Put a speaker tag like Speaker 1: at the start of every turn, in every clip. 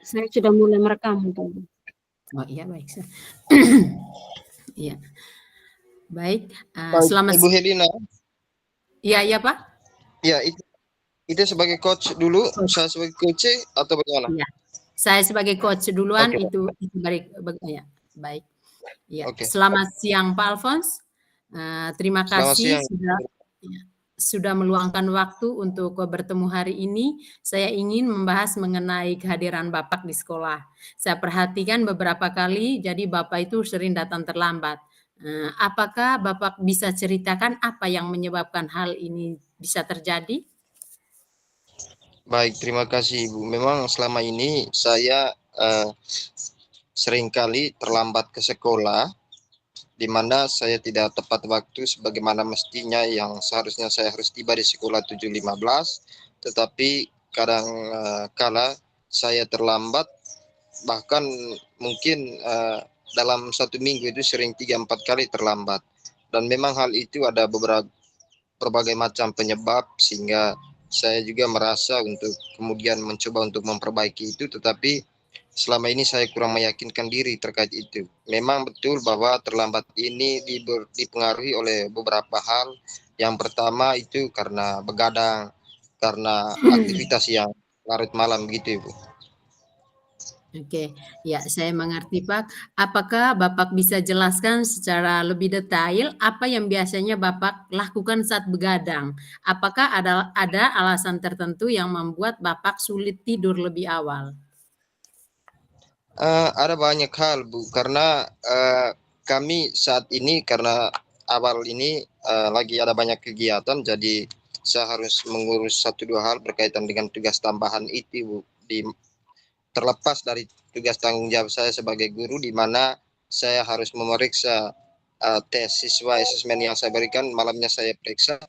Speaker 1: Saya sudah mulai merekam tadi.
Speaker 2: Oh iya, baik. Iya. Baik,
Speaker 3: Baik,
Speaker 2: selamat
Speaker 3: Ibu Helina.
Speaker 2: Iya, Pak.
Speaker 3: Ya, itu sebagai coach dulu,
Speaker 2: Coach.
Speaker 3: saya sebagai coach atau bagaimana?
Speaker 2: Iya. Saya sebagai coach duluan,
Speaker 3: Oke.
Speaker 2: itu ya, baik. Ya,
Speaker 3: Oke.
Speaker 2: selamat siang Pak Alphonse. Terima
Speaker 3: Selamat
Speaker 2: kasih
Speaker 3: siang.
Speaker 2: sudah meluangkan waktu untuk bertemu hari ini. Saya ingin membahas mengenai kehadiran Bapak di sekolah. Saya perhatikan beberapa kali, jadi Bapak itu sering datang terlambat. Apakah Bapak bisa ceritakan apa yang menyebabkan hal ini bisa terjadi?
Speaker 3: Baik, terima kasih Ibu. Memang selama ini saya seringkali terlambat ke sekolah, di mana saya tidak tepat waktu sebagaimana mestinya yang seharusnya saya harus tiba di sekolah 7.15, tetapi kadang kala saya terlambat, bahkan mungkin dalam satu minggu itu sering 3-4 kali terlambat. Dan memang hal itu ada berbagai macam penyebab, sehingga saya juga merasa untuk kemudian mencoba untuk memperbaiki itu, tetapi selama ini saya kurang meyakinkan diri terkait itu. Memang betul bahwa terlambat ini dipengaruhi oleh beberapa hal. Yang pertama itu karena begadang, karena aktivitas yang larut malam begitu Ibu.
Speaker 2: Oke, ya saya mengerti Pak. Apakah Bapak bisa jelaskan secara lebih detail apa yang biasanya Bapak lakukan saat begadang? Apakah ada alasan tertentu yang membuat Bapak sulit tidur lebih awal?
Speaker 3: Ada banyak hal Bu, karena kami saat ini karena awal ini lagi ada banyak kegiatan, jadi saya harus mengurus 1-2 hal berkaitan dengan tugas tambahan itu Bu. Terlepas dari tugas tanggung jawab saya sebagai guru, di mana saya harus memeriksa tes siswa, asesmen yang saya berikan malamnya saya periksa.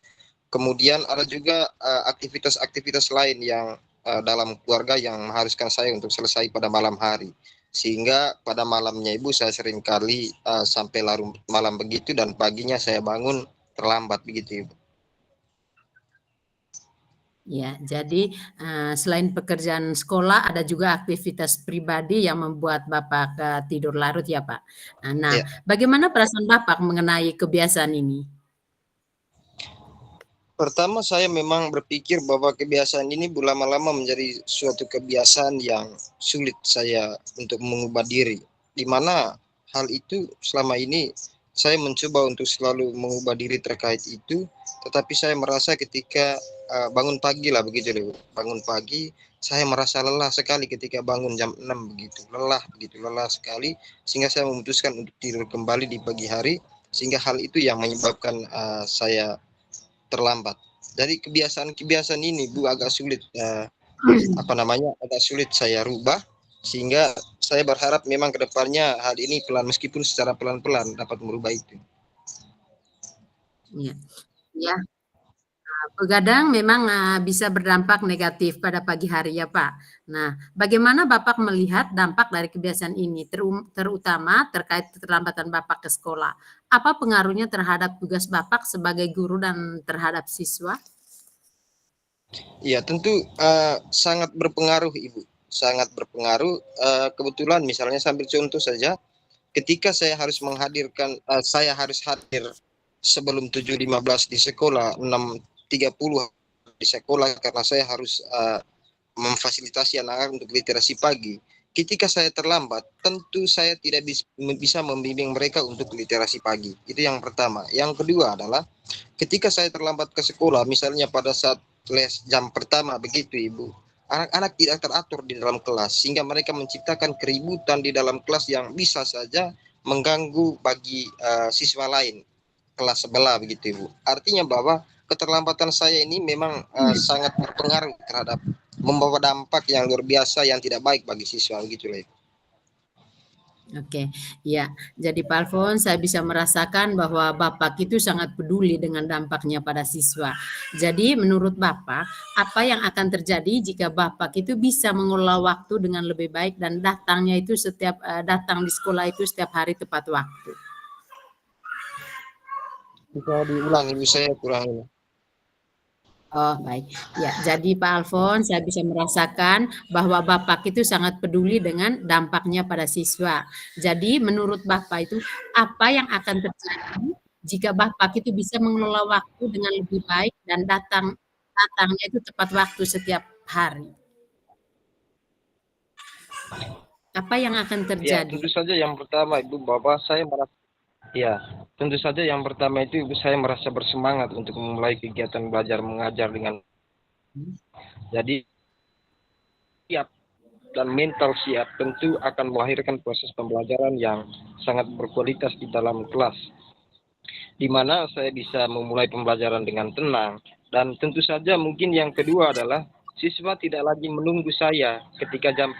Speaker 3: Kemudian ada juga aktivitas-aktivitas lain yang dalam keluarga yang mengharuskan saya untuk selesai pada malam hari, sehingga pada malamnya Ibu saya seringkali sampai larut malam begitu, dan paginya saya bangun terlambat begitu Ibu.
Speaker 2: Ya, jadi selain pekerjaan sekolah ada juga aktivitas pribadi yang membuat Bapak tidur larut ya Pak. Nah,
Speaker 3: Ya.
Speaker 2: bagaimana perasaan Bapak mengenai kebiasaan ini?
Speaker 3: Pertama saya memang berpikir bahwa kebiasaan ini lama-lama menjadi suatu kebiasaan yang sulit saya untuk mengubah diri, di mana hal itu selama ini saya mencoba untuk selalu mengubah diri terkait itu, tetapi saya merasa ketika bangun pagi lah begitu loh, bangun pagi saya merasa lelah sekali ketika bangun jam 6 begitu, lelah sekali, sehingga saya memutuskan untuk tidur kembali di pagi hari, sehingga hal itu yang menyebabkan saya terlambat. Dari kebiasaan-kebiasaan ini Bu agak sulit agak sulit saya rubah, sehingga saya berharap memang kedepannya hal ini meskipun secara pelan-pelan dapat merubah itu.
Speaker 2: Ya, ya. Begadang memang bisa berdampak negatif pada pagi hari ya Pak. Nah, bagaimana Bapak melihat dampak dari kebiasaan ini, terutama terkait keterlambatan Bapak ke sekolah? Apa pengaruhnya terhadap tugas Bapak sebagai guru dan terhadap siswa?
Speaker 3: Ya tentu sangat berpengaruh Ibu, sangat berpengaruh. Kebetulan misalnya sambil contoh saja, ketika saya harus saya harus hadir sebelum 7.15 di sekolah, 6.30 di sekolah, karena saya harus memfasilitasi anak-anak untuk literasi pagi. Ketika saya terlambat, tentu saya tidak bisa membimbing mereka untuk literasi pagi. Itu yang pertama. Yang kedua adalah ketika saya terlambat ke sekolah, misalnya pada saat les jam pertama begitu Ibu, anak-anak tidak teratur di dalam kelas, sehingga mereka menciptakan keributan di dalam kelas yang bisa saja mengganggu bagi siswa lain kelas sebelah begitu Ibu. Artinya bahwa keterlambatan saya ini memang sangat berpengaruh terhadap, membawa dampak yang luar biasa yang tidak baik bagi siswa begitu Ibu.
Speaker 2: Oke, ya. Jadi Pak Alphonse, saya bisa merasakan bahwa Bapak itu sangat peduli dengan dampaknya pada siswa. Jadi menurut Bapak, apa yang akan terjadi jika Bapak itu bisa mengelola waktu dengan lebih baik dan datang di sekolah itu setiap hari tepat waktu?
Speaker 3: Bisa diulang Ibu, saya kurang ini.
Speaker 2: Oh, baik. Ya, jadi Pak Alfons, saya bisa merasakan bahwa Bapak itu sangat peduli dengan dampaknya pada siswa. Jadi menurut Bapak itu apa yang akan terjadi jika Bapak itu bisa mengelola waktu dengan lebih baik dan datangnya itu tepat waktu setiap hari? Apa yang akan
Speaker 3: Ya,
Speaker 2: terjadi?
Speaker 3: tentu saja yang pertama Ibu bahwa saya merasa ya, tentu saja yang pertama itu Ibu saya merasa bersemangat untuk memulai kegiatan belajar mengajar dengan jadi siap dan mental siap tentu akan melahirkan proses pembelajaran yang sangat berkualitas di dalam kelas, di mana saya bisa memulai pembelajaran dengan tenang. Dan tentu saja mungkin yang kedua adalah siswa tidak lagi menunggu saya ketika jam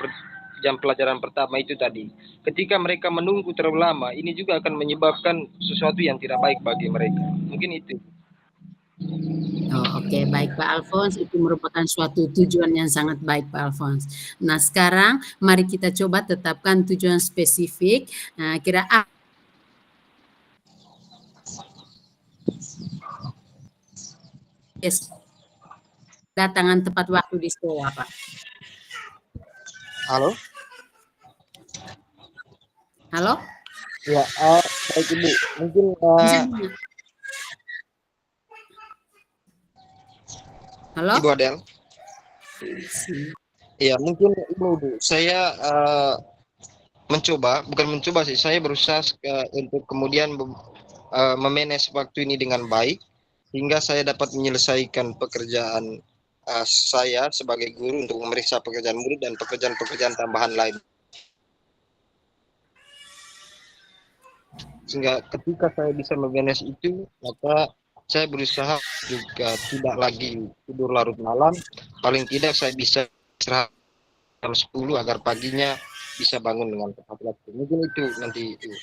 Speaker 3: pelajaran pertama itu tadi. Ketika mereka menunggu terlalu lama, ini juga akan menyebabkan sesuatu yang tidak baik bagi mereka. Mungkin itu.
Speaker 2: Oh, oke, baik Pak Alfons, itu merupakan suatu tujuan yang sangat baik Pak Alfons. Nah, sekarang mari kita coba tetapkan tujuan spesifik. Nah, kira datangan tepat waktu di sekolah, Pak.
Speaker 3: Halo?
Speaker 2: Halo?
Speaker 3: Ya, baik Ibu. Mungkin
Speaker 2: Bisa dengar? Halo?
Speaker 3: Ibu Adel. Ya, mungkin Ibu, saya bukan mencoba sih, saya berusaha untuk kemudian memanage waktu ini dengan baik, hingga saya dapat menyelesaikan pekerjaan saya sebagai guru untuk memeriksa pekerjaan murid dan pekerjaan-pekerjaan tambahan lain. Sehingga ketika saya bisa memanage itu, maka saya berusaha juga tidak lagi tidur larut malam. Paling tidak saya bisa istirahat jam 10 agar paginya bisa bangun dengan tepat waktu. Mungkin itu nanti itu.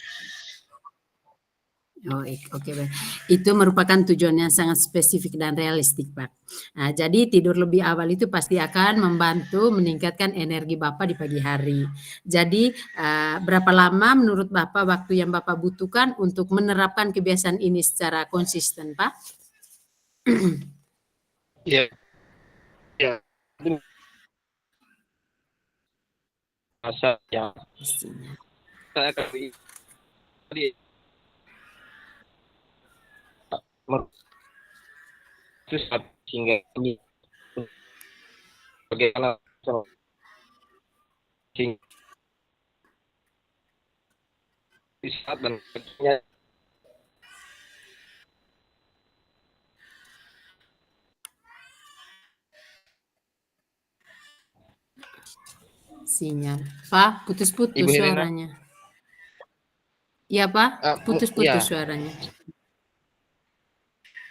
Speaker 2: Oh, oke, baik. Itu merupakan tujuan yang sangat spesifik dan realistik, Pak. Nah, jadi tidur lebih awal itu pasti akan membantu meningkatkan energi Bapak di pagi hari. Jadi, berapa lama menurut Bapak waktu yang Bapak butuhkan untuk menerapkan kebiasaan ini secara konsisten, Pak?
Speaker 3: Ya, ya. Masa yang
Speaker 2: Pastinya.
Speaker 3: saya kali itu sehingga ini bagaimana sehingga saat dan
Speaker 2: Sinyal. Pak, putus-putus
Speaker 3: Ibu Helena,
Speaker 2: suaranya. Iya, Pak,
Speaker 3: ya,
Speaker 2: putus-putus suaranya.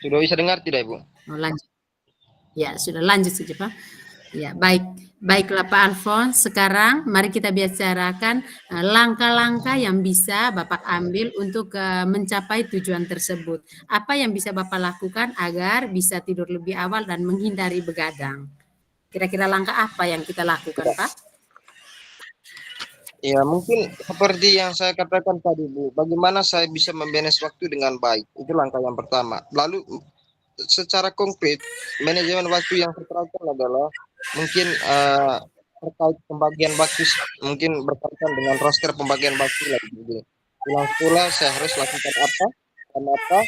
Speaker 3: sudah bisa dengar tidak Ibu?
Speaker 2: Oh, lanjut. Ya, sudah lanjut saja, Pak. Ya, baik. Baiklah Pak Alfons, sekarang mari kita bicarakan langkah-langkah yang bisa Bapak ambil untuk mencapai tujuan tersebut. Apa yang bisa Bapak lakukan agar bisa tidur lebih awal dan menghindari begadang? Kira-kira langkah apa yang kita lakukan, Pak?
Speaker 3: Ya, mungkin seperti yang saya katakan tadi, Bu. Bagaimana saya bisa memanage waktu dengan baik? Itu langkah yang pertama. Lalu secara konkret, manajemen waktu yang terteratur adalah mungkin terkait pembagian waktu, mungkin berkaitan dengan roster pembagian waktu lagi. Pulang sekolah saya harus lakukan apa, dan apa,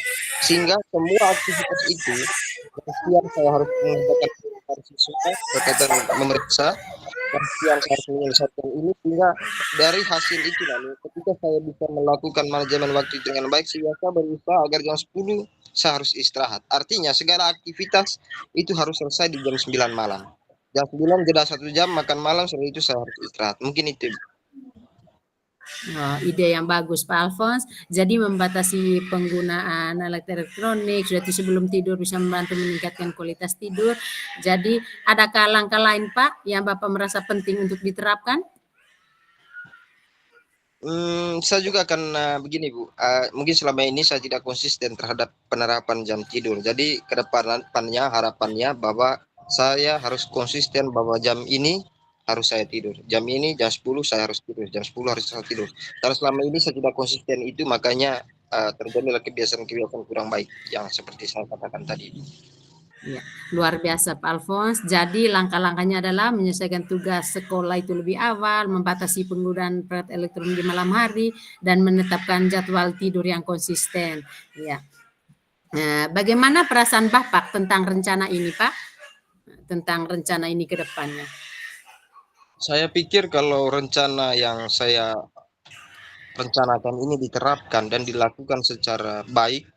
Speaker 3: sehingga semua aktivitas itu, yang siang saya harus mengerjakan siswa berkaitan memeriksa, yang saya harus menyelesaikan ini, sehingga dari hasil itu lalu ketika saya bisa melakukan manajemen waktu dengan baik, saya berusaha agar jam 10 saya harus istirahat. Artinya segala aktivitas itu harus selesai di jam 9 malam. Jam 9 jeda 1 jam makan malam, setelah itu saya harus istirahat. Mungkin itu.
Speaker 2: Oh, ide yang bagus Pak Alfons. Jadi membatasi penggunaan alat elektronik sudah sebelum tidur bisa membantu meningkatkan kualitas tidur. Jadi adakah langkah lain Pak yang Bapak merasa penting untuk diterapkan?
Speaker 3: Saya juga akan begini Bu, mungkin selama ini saya tidak konsisten terhadap penerapan jam tidur. Jadi ke depannya harapannya bahwa saya harus konsisten bahwa jam ini harus saya tidur. Jam ini jam 10 saya harus tidur, jam 10 harus saya tidur. Karena selama ini saya tidak konsisten itu, makanya terjadilah kebiasaan-kebiasaan kurang baik yang seperti saya katakan tadi.
Speaker 2: Ya, luar biasa Pak Alphonse. Jadi langkah-langkahnya adalah menyelesaikan tugas sekolah itu lebih awal, membatasi penggunaan perangkat elektronik di malam hari, dan menetapkan jadwal tidur yang konsisten. Ya. Nah, bagaimana perasaan Bapak tentang rencana ini, Pak? Tentang rencana ini ke depannya.
Speaker 3: Saya pikir kalau rencana yang saya rencanakan ini diterapkan dan dilakukan secara baik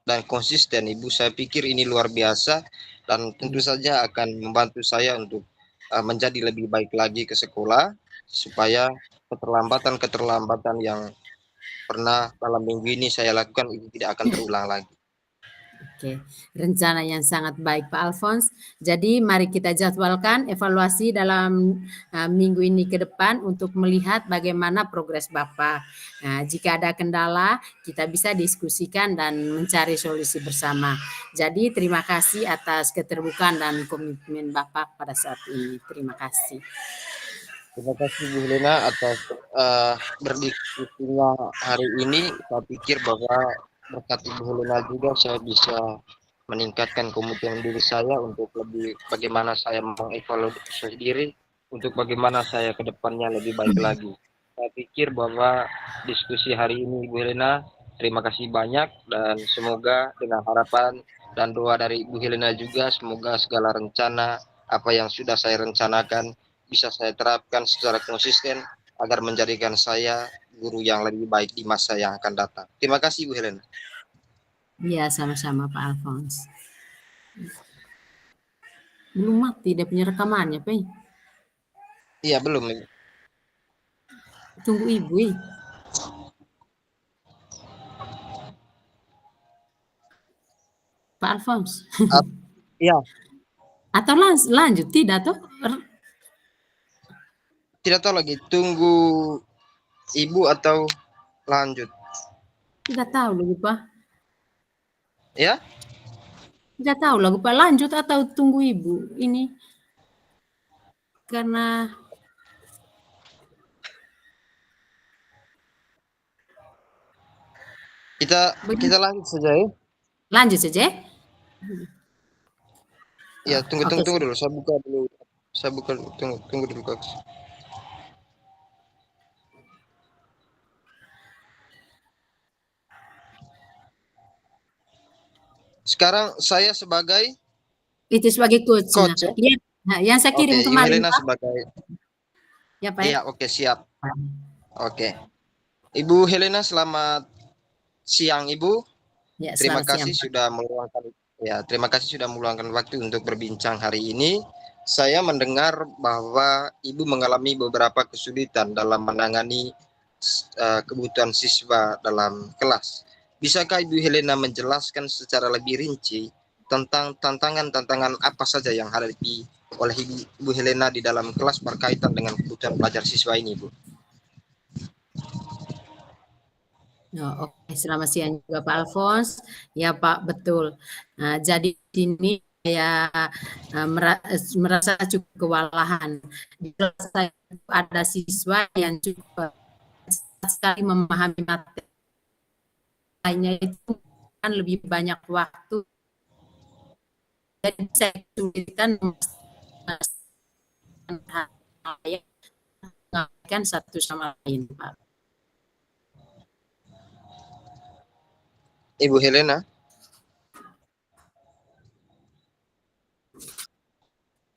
Speaker 3: dan konsisten, Ibu, saya pikir ini luar biasa dan tentu saja akan membantu saya untuk menjadi lebih baik lagi ke sekolah supaya keterlambatan-keterlambatan yang pernah dalam minggu ini saya lakukan itu tidak akan terulang lagi.
Speaker 2: Oke, rencana yang sangat baik Pak Alphonse. Jadi mari kita jadwalkan evaluasi dalam minggu ini ke depan untuk melihat bagaimana progres Bapak. Nah, jika ada kendala, kita bisa diskusikan dan mencari solusi bersama. Jadi terima kasih atas keterbukaan dan komitmen Bapak pada saat ini. Terima kasih.
Speaker 3: Terima kasih Bu Helena atas berdiskusinya hari ini. Saya pikir bahwa berkat Ibu Helena juga saya bisa meningkatkan komitmen diri saya untuk lebih bagaimana saya mengevaluasi diri untuk bagaimana saya ke depannya lebih baik lagi. Saya pikir bahwa diskusi hari ini Ibu Helena, terima kasih banyak dan semoga dengan harapan dan doa dari Ibu Helena juga semoga segala rencana apa yang sudah saya rencanakan bisa saya terapkan secara konsisten agar menjadikan saya guru yang lebih baik di masa yang akan datang. Terima kasih Bu Helena.
Speaker 2: Iya, sama-sama Pak Alphonse. Belum mati dia punya rekamannya, Pak.
Speaker 3: Iya, belum.
Speaker 2: Tunggu Ibu. Pak Alphonse.
Speaker 3: Iya.
Speaker 2: Atau lanjut, tidak toh?
Speaker 3: Tidak tahu lagi, tunggu Ibu atau lanjut?
Speaker 2: Tidak tahu lagi, Pak.
Speaker 3: Ya?
Speaker 2: Tidak tahu lagi, Pak. Lanjut atau tunggu Ibu. Ini karena
Speaker 3: kita lanjut saja ya.
Speaker 2: Lanjut saja.
Speaker 3: Ya, tunggu
Speaker 2: Oke.
Speaker 3: dulu. Saya buka dulu. Tunggu dulu, Kak. Sekarang saya sebagai
Speaker 2: Itu sebagai coach.
Speaker 3: coach ya.
Speaker 2: Ya, nah, yang saya kirim
Speaker 3: Oke, Ibu
Speaker 2: kemarin,
Speaker 3: Helena
Speaker 2: Pak.
Speaker 3: sebagai
Speaker 2: Ya, Pak.
Speaker 3: Iya, oke, siap. Oke. Ibu Helena, selamat siang, Ibu.
Speaker 2: Ya,
Speaker 3: Terima
Speaker 2: selamat siang,
Speaker 3: kasih
Speaker 2: Pak.
Speaker 3: terima kasih sudah meluangkan waktu untuk berbincang hari ini. Saya mendengar bahwa Ibu mengalami beberapa kesulitan dalam menangani kebutuhan siswa dalam kelas. Bisakah Ibu Helena menjelaskan secara lebih rinci tentang tantangan-tantangan apa saja yang hadapi oleh Ibu Helena di dalam kelas berkaitan dengan kebutuhan belajar siswa ini, Bu?
Speaker 2: Oh, oke, selamat siang juga Pak Alphonse. Ya Pak, betul. Nah, jadi di sini saya merasa cukup kewalahan. Di kelas saya ada siswa yang cukup sekali memahami materi lainnya itu kan lebih banyak waktu. Jadi saya kesulitan mengajarkan satu sama lain, Pak.
Speaker 3: Ibu Helena?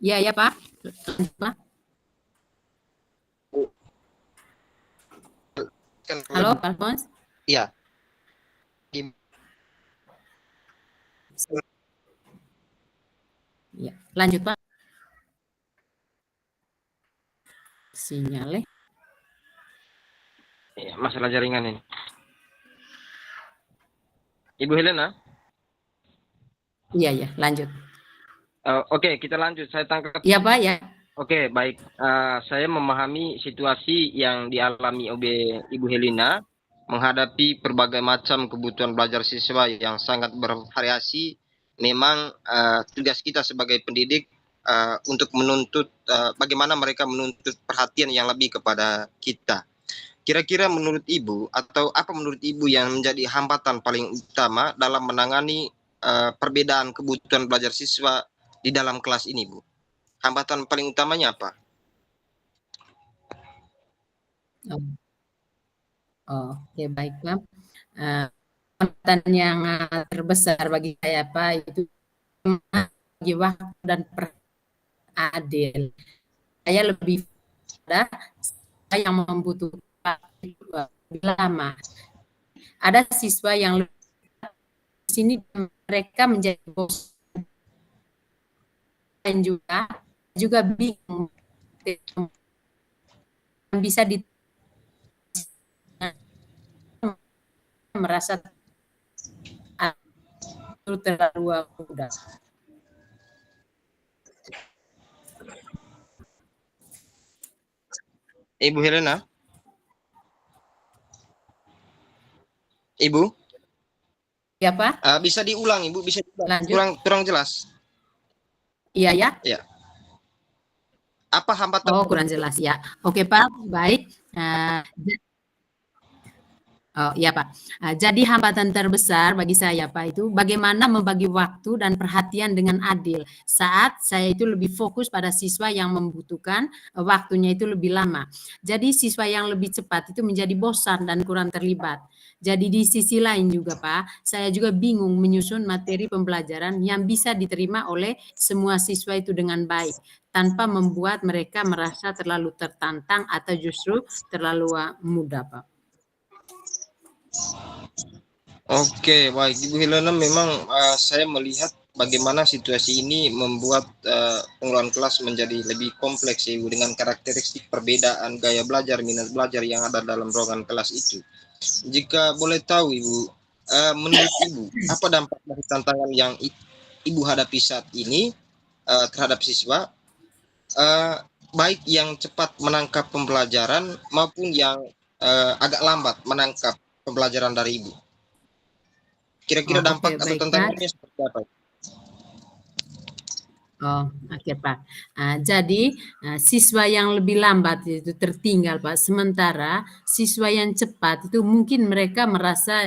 Speaker 2: Iya, ya Pak. Pak. Halo, Pak Alphonse.
Speaker 3: Iya.
Speaker 2: Ya, lanjut Pak. Sinyalnya.
Speaker 3: Ya, masalah jaringan ini. Ibu Helena?
Speaker 2: Iya, ya, lanjut.
Speaker 3: Oke, kita lanjut. Saya tangkap.
Speaker 2: Iya Pak, ya.
Speaker 3: Oke, baik. Saya memahami situasi yang dialami oleh Ibu Helena menghadapi berbagai macam kebutuhan belajar siswa yang sangat bervariasi. Memang tugas kita sebagai pendidik untuk menuntut bagaimana mereka menuntut perhatian yang lebih kepada kita. Kira-kira menurut Ibu atau apa menurut Ibu yang menjadi hambatan paling utama dalam menangani perbedaan kebutuhan belajar siswa di dalam kelas ini, Bu? Hambatan paling utamanya apa?
Speaker 2: Oke, baik Pak. Hambatan yang terbesar bagi saya Pak itu bagi waktu dan adil. Saya lebih pada yang membutuhkan lebih lama. Ada siswa yang di sini mereka menjadi bos dan juga bingung bisa merasa terlalu mudah.
Speaker 3: Ibu Helena? Ibu?
Speaker 2: Ya Pak?
Speaker 3: Bisa diulang, Ibu? Bisa diulang?
Speaker 2: Lanjut.
Speaker 3: Kurang jelas.
Speaker 2: Iya ya?
Speaker 3: Ya. Apa hambatan?
Speaker 2: Oh, kurang jelas ya. Oke Pak, baik. Oh iya Pak. Jadi hambatan terbesar bagi saya Pak itu bagaimana membagi waktu dan perhatian dengan adil saat saya itu lebih fokus pada siswa yang membutuhkan waktunya itu lebih lama. Jadi siswa yang lebih cepat itu menjadi bosan dan kurang terlibat. Jadi di sisi lain juga Pak, saya juga bingung menyusun materi pembelajaran yang bisa diterima oleh semua siswa itu dengan baik tanpa membuat mereka merasa terlalu tertantang atau justru terlalu mudah Pak.
Speaker 3: Oke, baik Ibu Helena, memang saya melihat bagaimana situasi ini membuat pengelolaan kelas menjadi lebih kompleks Ibu, dengan karakteristik perbedaan gaya belajar, minat belajar yang ada dalam ruangan kelas itu. Jika boleh tahu Ibu, menurut Ibu, apa dampak dari tantangan yang Ibu hadapi saat ini terhadap siswa, baik yang cepat menangkap pembelajaran maupun yang agak lambat menangkap pembelajaran dari Ibu? Kira-kira dampak atau tantangannya seperti apa?
Speaker 2: Oh, oke Pak. Jadi siswa yang lebih lambat itu tertinggal Pak. Sementara siswa yang cepat itu mungkin mereka merasa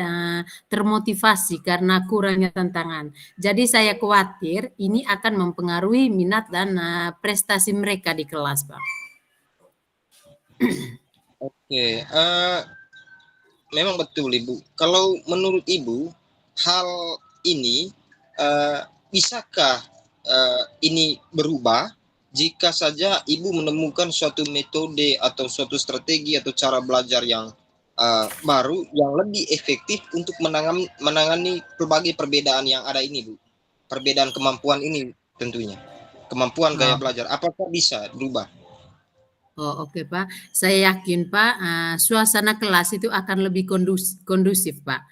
Speaker 2: termotivasi karena kurangnya tantangan. Jadi saya khawatir ini akan mempengaruhi minat dan prestasi mereka di kelas Pak.
Speaker 3: Oke, memang betul Ibu. Kalau menurut Ibu, hal ini bisakah ini berubah jika saja Ibu menemukan suatu metode atau suatu strategi atau cara belajar yang baru yang lebih efektif untuk menangani berbagai perbedaan yang ada ini, Bu. Perbedaan kemampuan ini tentunya. Kemampuan gaya belajar. Apakah bisa berubah?
Speaker 2: Oh, oke Pak. Saya yakin Pak, suasana kelas itu akan lebih kondusif Pak.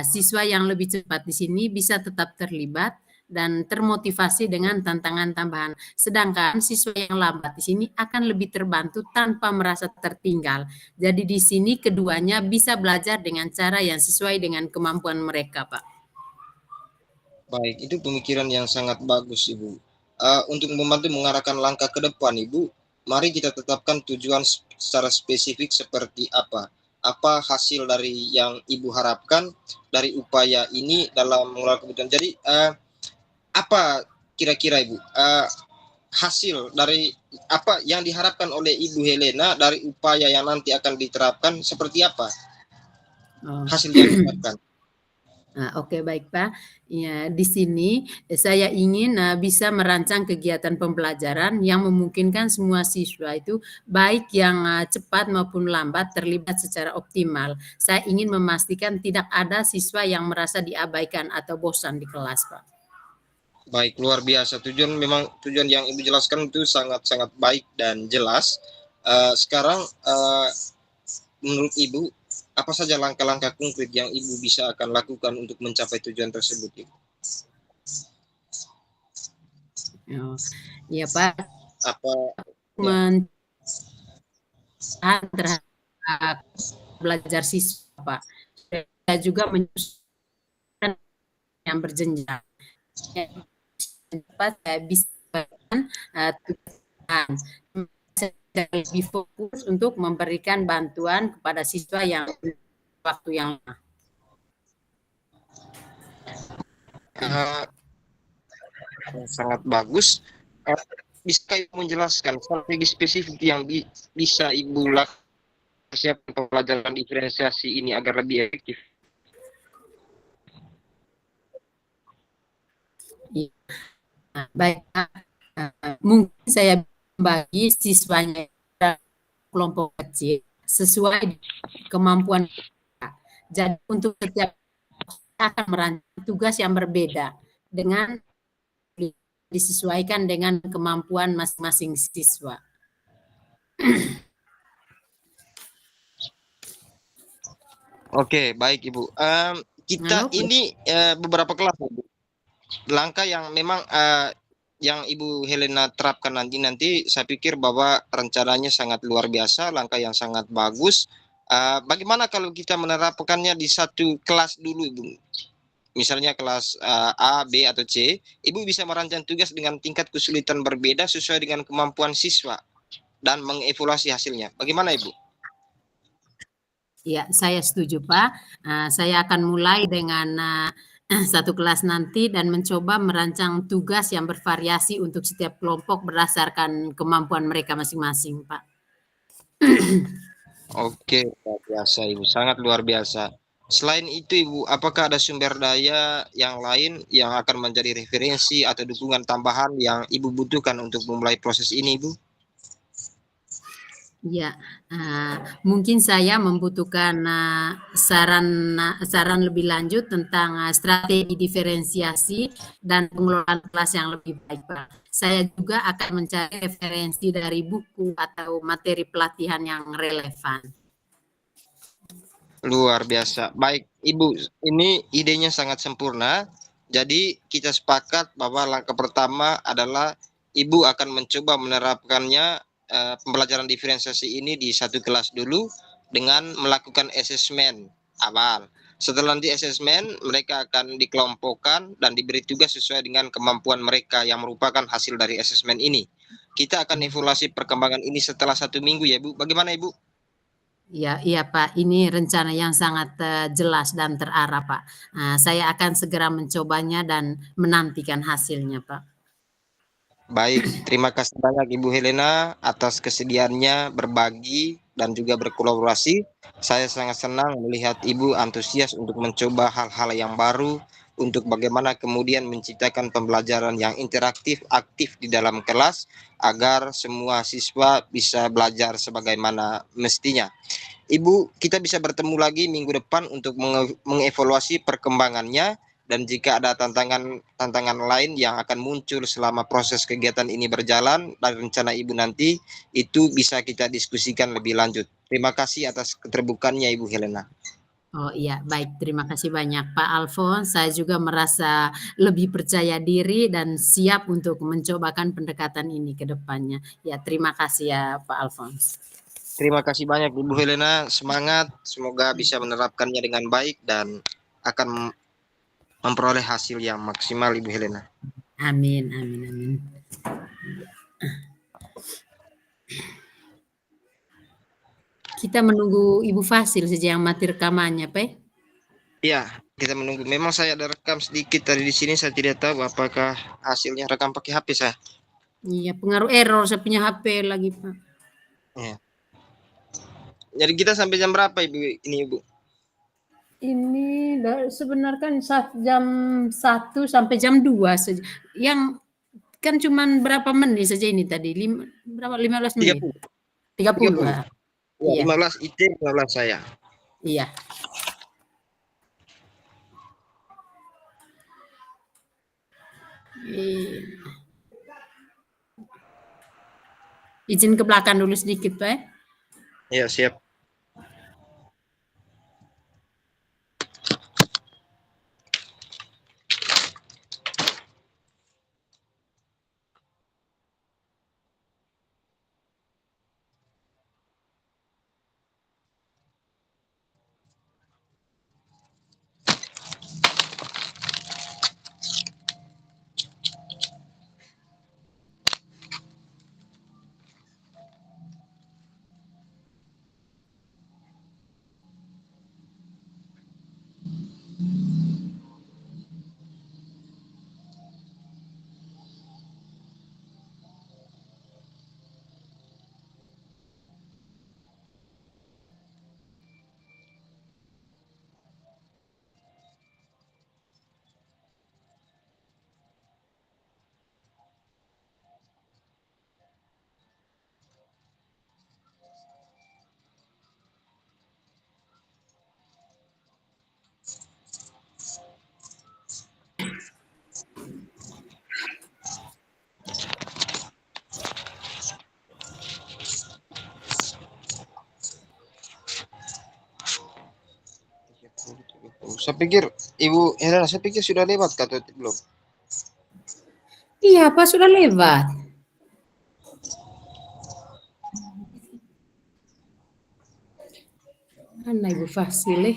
Speaker 2: Siswa yang lebih cepat di sini bisa tetap terlibat dan termotivasi dengan tantangan tambahan. Sedangkan siswa yang lambat di sini akan lebih terbantu tanpa merasa tertinggal. Jadi di sini keduanya bisa belajar dengan cara yang sesuai dengan kemampuan mereka Pak.
Speaker 3: Baik, itu pemikiran yang sangat bagus Ibu. Untuk membantu mengarahkan langkah ke depan Ibu, mari kita tetapkan tujuan secara spesifik seperti apa. Apa hasil dari yang Ibu harapkan dari upaya ini dalam mengelola kebutuhan. Jadi apa kira-kira Ibu hasil dari apa yang diharapkan oleh Ibu Helena dari upaya yang nanti akan diterapkan seperti apa hasil yang diharapkan?
Speaker 2: Oke baik Pak. Ya, di sini saya ingin bisa merancang kegiatan pembelajaran yang memungkinkan semua siswa itu baik yang cepat maupun lambat terlibat secara optimal. Saya ingin memastikan tidak ada siswa yang merasa diabaikan atau bosan di kelas, Pak.
Speaker 3: Baik, luar biasa. Tujuan yang Ibu jelaskan itu sangat-sangat baik dan jelas. Sekarang menurut Ibu, apa saja langkah-langkah konkret yang Ibu bisa akan lakukan untuk mencapai tujuan tersebut, Ibu?
Speaker 2: Ya Pak.
Speaker 3: Apa
Speaker 2: terhadap belajar siswa Pak. Saya juga menyusun yang berjenjang. Saya bisa lebih fokus untuk memberikan bantuan kepada siswa yang waktu yang lama.
Speaker 3: Eh, sangat bagus. Eh, bisa Ibu menjelaskan strategi spesifik yang bisa Ibu lakukan persiapan pembelajaran diferensiasi ini agar lebih efektif?
Speaker 2: Iya. Baik, mungkin saya bagi siswanya dalam kelompok kecil sesuai kemampuan mereka. Jadi untuk setiap akan merancang tugas yang berbeda dengan disesuaikan dengan kemampuan masing-masing siswa.
Speaker 3: Oke, baik Ibu. Kita
Speaker 2: Halo,
Speaker 3: ini beberapa kelas, Ibu. Langkah yang memang yang Ibu Helena terapkan nanti saya pikir bahwa rencananya sangat luar biasa, langkah yang sangat bagus. Bagaimana kalau kita menerapkannya di satu kelas dulu, Ibu? Misalnya kelas A, B, atau C, Ibu bisa merancang tugas dengan tingkat kesulitan berbeda sesuai dengan kemampuan siswa dan mengevaluasi hasilnya. Bagaimana, Ibu?
Speaker 2: ya saya setuju Pak. Saya akan mulai dengan satu kelas nanti dan mencoba merancang tugas yang bervariasi untuk setiap kelompok berdasarkan kemampuan mereka masing-masing Pak.
Speaker 3: Oke, luar biasa Ibu, sangat luar biasa. Selain itu Ibu, apakah ada sumber daya yang lain yang akan menjadi referensi atau dukungan tambahan yang Ibu butuhkan untuk memulai proses ini Ibu?
Speaker 2: Ya, mungkin saya membutuhkan saran lebih lanjut tentang strategi diferensiasi dan pengelolaan kelas yang lebih baik, Pak. Saya juga akan mencari referensi dari buku atau materi pelatihan yang relevan.
Speaker 3: Luar biasa. Baik, Ibu, ini idenya sangat sempurna. Jadi kita sepakat bahwa langkah pertama adalah Ibu akan mencoba menerapkannya pembelajaran diferensiasi ini di satu kelas dulu dengan melakukan asesmen awal. Setelah nanti asesmen, mereka akan dikelompokkan dan diberi tugas sesuai dengan kemampuan mereka yang merupakan hasil dari asesmen ini. Kita akan evaluasi perkembangan ini setelah 1 minggu ya, Bu. Bagaimana, Ibu?
Speaker 2: Ya, iya Pak, ini rencana yang sangat jelas dan terarah Pak. Saya akan segera mencobanya dan menantikan hasilnya Pak.
Speaker 3: Baik, terima kasih banyak Ibu Helena atas kesediaannya berbagi dan juga berkolaborasi. Saya sangat senang melihat Ibu antusias untuk mencoba hal-hal yang baru untuk bagaimana kemudian menciptakan pembelajaran yang interaktif, aktif di dalam kelas agar semua siswa bisa belajar sebagaimana mestinya. Ibu, kita bisa bertemu lagi minggu depan untuk mengevaluasi perkembangannya dan jika ada tantangan lain yang akan muncul selama proses kegiatan ini berjalan dan rencana Ibu nanti itu bisa kita diskusikan lebih lanjut. Terima kasih atas keterbukaannya Ibu Helena.
Speaker 2: Oh iya, baik. Terima kasih banyak Pak Alfons. Saya juga merasa lebih percaya diri dan siap untuk mencobakan pendekatan ini ke depannya. Ya, terima kasih ya Pak Alfons.
Speaker 3: Terima kasih banyak Ibu Helena, semangat, semoga bisa menerapkannya dengan baik dan akan memperoleh hasil yang maksimal Ibu Helena.
Speaker 2: Amin, amin, amin. Kita menunggu Ibu Fasil saja yang mati rekamannya, Pak.
Speaker 3: Ya, kita menunggu. Memang saya ada rekam sedikit tadi di sini, saya tidak tahu apakah hasilnya rekam pakai HP saya.
Speaker 2: Iya, pengaruh error saya punya HP lagi, Pak.
Speaker 3: Ya. Jadi kita sampai jam berapa Ibu ini Ibu?
Speaker 2: Ini sebenarnya kan jam 1 sampai jam 2 saja. Yang kan cuman berapa menit saja ini tadi? Berapa 15 menit?
Speaker 3: 30.
Speaker 2: 30.
Speaker 3: 30. Ya,
Speaker 2: Iya,
Speaker 3: 15 IT, 15 saya.
Speaker 2: iya. Izin ke belakang dulu sedikit, Pak.
Speaker 3: Ya, siap. Saya pikir Ibu Helena, saya pikir sudah lewat atau belum?
Speaker 2: Iya, Pak, sudah lewat. Mana Ibu Fasile?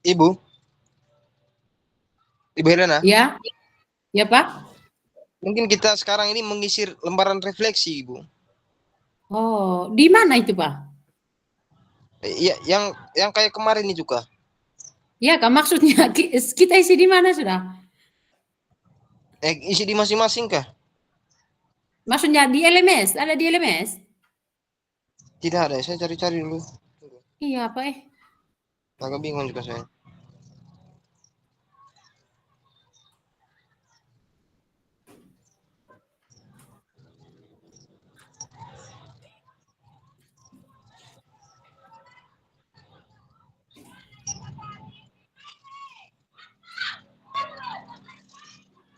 Speaker 3: Ibu Helena,
Speaker 2: Ya, ya Pak.
Speaker 3: mungkin kita sekarang ini mengisi lembaran refleksi, Ibu.
Speaker 2: Oh, di mana itu Pak?
Speaker 3: Iya, yang kayak kemarin itu kah?
Speaker 2: Ya, Kak, maksudnya kita isi di mana sudah?
Speaker 3: Isi di masing-masing kah?
Speaker 2: Maksudnya di LMS, ada di LMS?
Speaker 3: Tidak ada, saya cari-cari dulu.
Speaker 2: Iya, Pak.
Speaker 3: Agak bingung juga saya.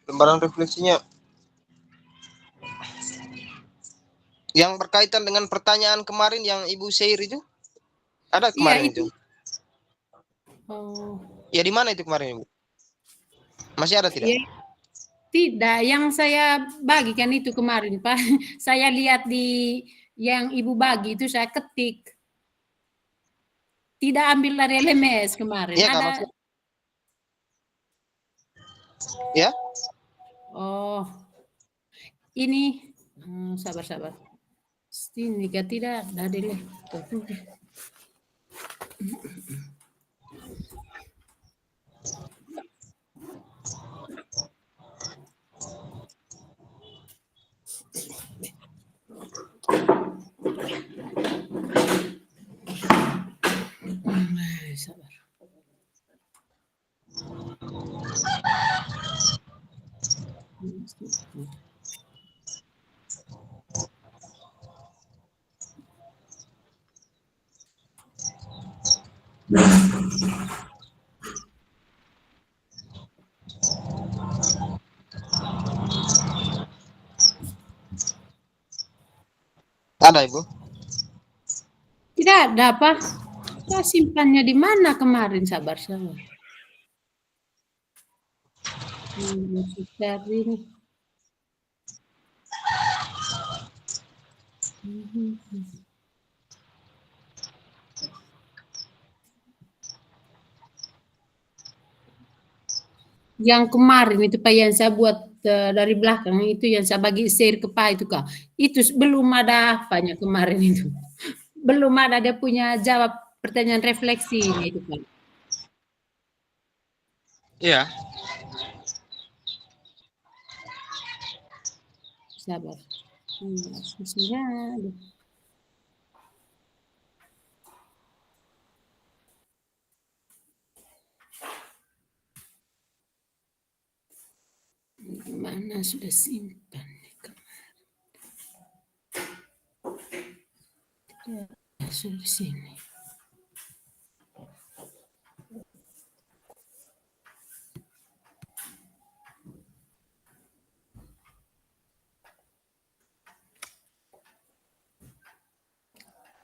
Speaker 3: Lembaran refleksinya yang berkaitan dengan pertanyaan kemarin yang Ibu share itu, ada
Speaker 2: Iya,
Speaker 3: kemarin
Speaker 2: itu.
Speaker 3: itu.
Speaker 2: Oh,
Speaker 3: Ya di mana itu kemarin, Ibu? Masih ada tidak?
Speaker 2: iya. Tidak, yang saya bagikan itu kemarin, Pak. Saya lihat di yang Ibu bagi itu saya ketik. Tidak ambil dari LMS kemarin.
Speaker 3: Iya kak,
Speaker 2: Ada.
Speaker 3: maksud ya?
Speaker 2: Oh, ini sabar-sabar. Ini tidak ada deh.
Speaker 3: Ada Ibu?
Speaker 2: Tidak ada apa? Saya simpannya di mana kemarin? Sabar. Cari nih. Yang kemarin itu Pak yang saya buat dari belakang itu yang saya bagi share ke Pak itu Kak. Itu belum ada apanya kemarin itu. Belum ada dia punya jawab pertanyaan refleksinya itu Pak.
Speaker 3: Iya.
Speaker 2: Sabar. Susahnya. Mana sudah simpan kemarin? Sudah di sini.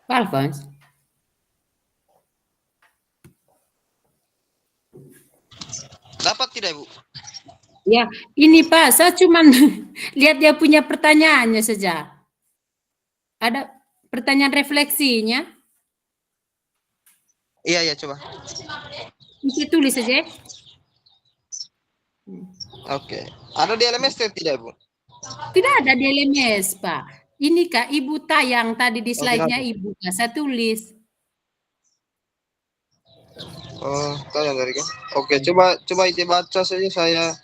Speaker 2: Pak Alfons.
Speaker 3: Dapat tidak Ibu?
Speaker 2: Ya, ini Pak, saya cuman lihat dia punya pertanyaannya saja. Ada pertanyaan refleksinya?
Speaker 3: Iya, coba.
Speaker 2: Bisa tulis saja.
Speaker 3: Oke. Ada di LMS tidak Ibu?
Speaker 2: Tidak ada di LMS, Pak. Ini Kak, Ibu tayang tadi di slide-nya Ibu. Kak, saya tulis.
Speaker 3: Oh, tayang dari kan? Oke, coba itu baca saja saya.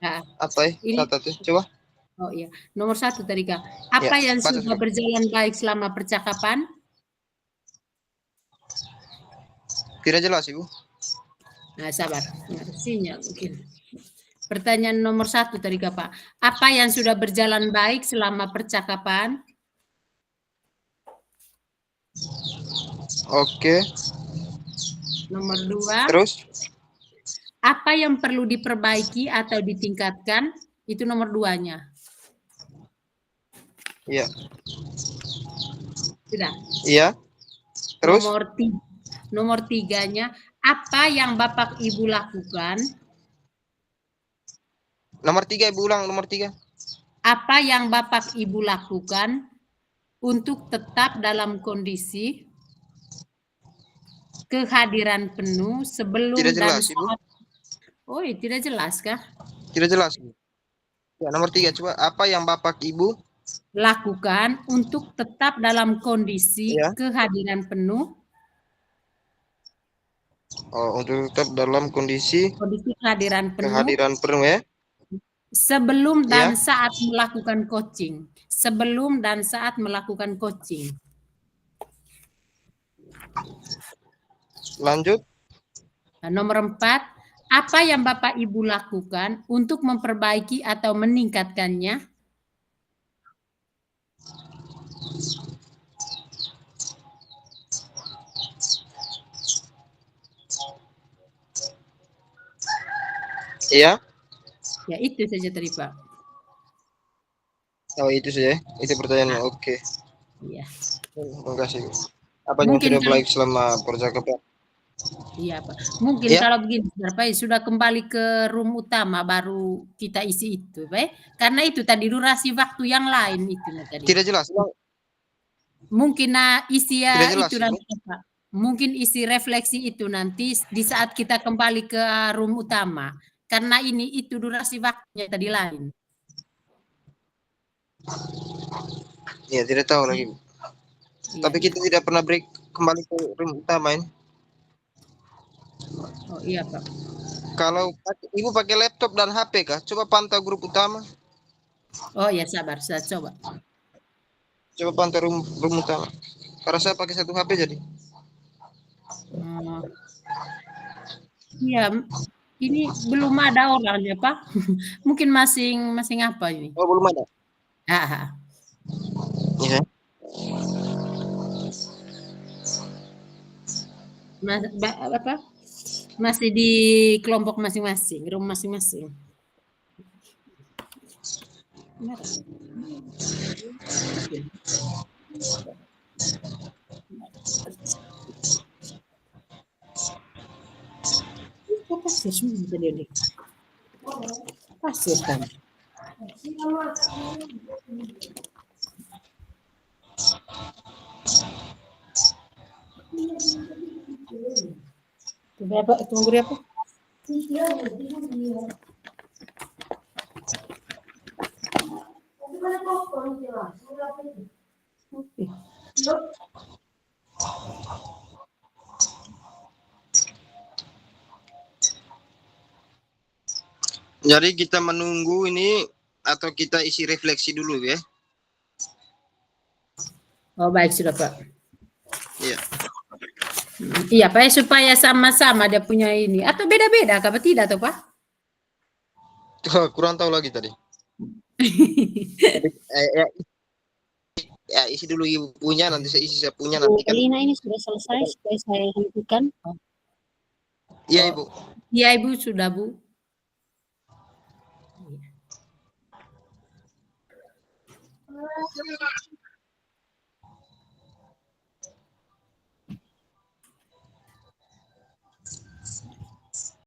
Speaker 2: Nah,
Speaker 3: Apa ya? Catat ya. Coba.
Speaker 2: Oh iya, nomor 1 tadi Kak. Apa yang sudah berjalan baik selama percakapan?
Speaker 3: Tidak jelas Ibu.
Speaker 2: Nah, sabar. Sinyal mungkin. Pertanyaan nomor 1 tadi Kak Pak. Apa yang sudah berjalan baik selama percakapan?
Speaker 3: Oke.
Speaker 2: Nomor 2.
Speaker 3: Terus?
Speaker 2: Apa yang perlu diperbaiki atau ditingkatkan? Itu nomor 2-nya.
Speaker 3: Iya.
Speaker 2: Sudah?
Speaker 3: Iya. Terus?
Speaker 2: Nomor 3-nya, apa yang Bapak Ibu lakukan?
Speaker 3: Nomor 3 Ibu ulang, nomor 3.
Speaker 2: Apa yang Bapak Ibu lakukan untuk tetap dalam kondisi kehadiran penuh sebelum
Speaker 3: tidak jelas,
Speaker 2: dan saat. Oh, tidak jelas kah?
Speaker 3: Tidak jelas. Ya, nomor 3 coba. Apa yang Bapak Ibu
Speaker 2: lakukan untuk tetap dalam kondisi kehadiran penuh?
Speaker 3: Oh, untuk tetap dalam kondisi
Speaker 2: kehadiran penuh
Speaker 3: ya.
Speaker 2: Sebelum dan saat melakukan coaching. Sebelum dan saat melakukan coaching.
Speaker 3: Lanjut.
Speaker 2: Nah, nomor 4, apa yang Bapak Ibu lakukan untuk memperbaiki atau meningkatkannya?
Speaker 3: Iya.
Speaker 2: Ya, itu saja tadi, Pak.
Speaker 3: Oh, itu saja. Itu pertanyaannya. Oke.
Speaker 2: Iya.
Speaker 3: Terima kasih. Apa yang sudah baik selama percakapan?
Speaker 2: Iya, Pak. Mungkin kalau begini, Pak, sudah kembali ke room utama baru kita isi itu, Pak. Karena itu tadi durasi waktu yang lain itu tadi.
Speaker 3: Tidak jelas.
Speaker 2: Mungkin isi ya
Speaker 3: jelas,
Speaker 2: itu nanti, Pak. Mungkin isi refleksi itu nanti di saat kita kembali ke room utama. Karena ini itu durasi waktunya tadi lain.
Speaker 3: Iya, tidak tahu lagi. Tapi kita tidak pernah break kembali ke room utama ini.
Speaker 2: Oh iya Pak.
Speaker 3: Kalau Ibu pakai laptop dan HP kah? Coba pantau grup utama.
Speaker 2: Oh ya, sabar, saya coba.
Speaker 3: Coba pantau room utama. Karena saya pakai satu HP jadi.
Speaker 2: Iya, Ini belum ada orangnya, Pak. Mungkin masing apa ini?
Speaker 3: Oh, belum ada.
Speaker 2: Ah,
Speaker 3: Ya.
Speaker 2: apa? Masih di kelompok masing-masing, room masing-masing. Pasir semua tadi ini. Pasir kan. Berapa? Tunggu berapa? Oke.
Speaker 3: Jadi kita menunggu ini atau kita isi refleksi dulu ya?
Speaker 2: Oh baik sudah Pak.
Speaker 3: Iya.
Speaker 2: Iya Pak, supaya sama-sama dia punya ini atau beda-beda apa tidak tuh Pak?
Speaker 3: Kurang tahu lagi tadi. Ya, isi dulu ibu punya, nanti saya isi saya punya nanti kan.
Speaker 1: Elina ini sudah selesai, supaya saya hentikan.
Speaker 3: Iya Ibu.
Speaker 2: Iya Ibu sudah Bu.